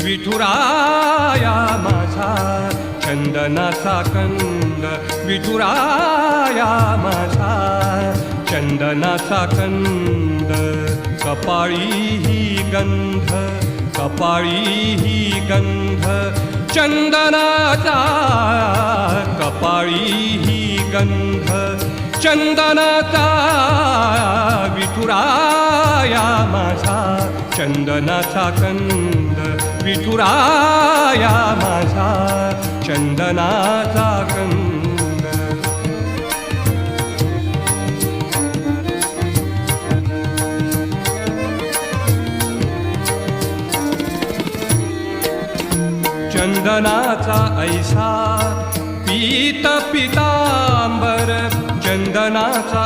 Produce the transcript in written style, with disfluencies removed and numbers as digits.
विठुराया माझा चंदनाचा कंद, विठुराया माझा चंदनाचा कंद. कपाळी ही गंध, कपाळी ही गंध चंदनाचा, कपाळी ही गंध चंदनाचा. विठुराया माझा चंदनाचा कंद, विठुराया माझा चंदनाचा कंद. चंदनाचा ऐसा पीत पितांबर, चंदनाचा